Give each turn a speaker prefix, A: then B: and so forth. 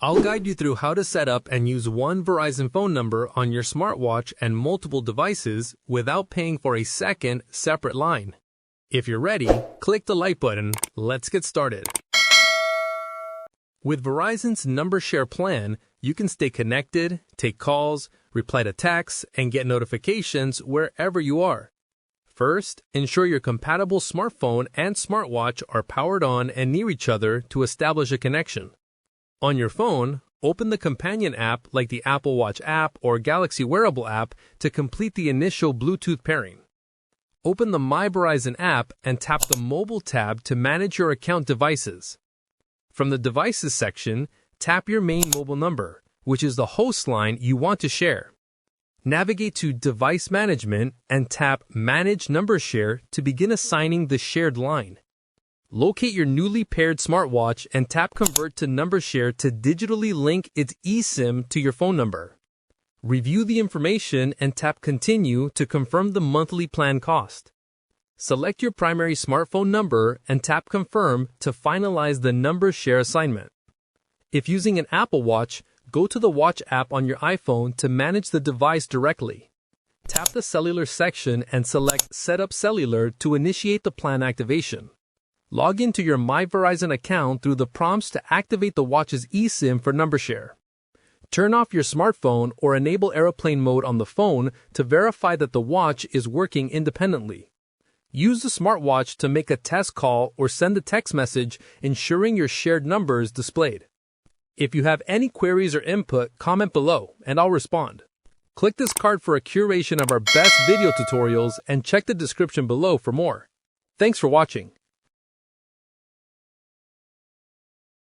A: I'll guide you through how to set up and use one Verizon phone number on your smartwatch and multiple devices without paying for a second separate line. If you're ready, click the like button. Let's get started. With Verizon's Number Share plan, you can stay connected, take calls, reply to texts, and get notifications wherever you are. First, ensure your compatible smartphone and smartwatch are powered on and near each other to establish a connection. On your phone, open the companion app like the Apple Watch app or Galaxy Wearable app to complete the initial Bluetooth pairing. Open the My Verizon app and tap the Mobile tab to manage your account devices. From the Devices section, tap your main mobile number, which is the host line you want to share. Navigate to Device Management and tap Manage Number Share to begin assigning the shared line. Locate your newly paired smartwatch and tap Convert to Number Share to digitally link its eSIM to your phone number. Review the information and tap Continue to confirm the monthly plan cost. Select your primary smartphone number and tap Confirm to finalize the Number Share assignment. If using an Apple Watch, go to the Watch app on your iPhone to manage the device directly. Tap the Cellular section and select Set up Cellular to initiate the plan activation. Log into your My Verizon account through the prompts to activate the watch's eSIM for Number Share. Turn off your smartphone or enable airplane mode on the phone to verify that the watch is working independently. Use the smartwatch to make a test call or send a text message, ensuring your shared number is displayed. If you have any queries or input, comment below and I'll respond. Click this card for a curation of our best video tutorials and check the description below for more. Thanks for watching.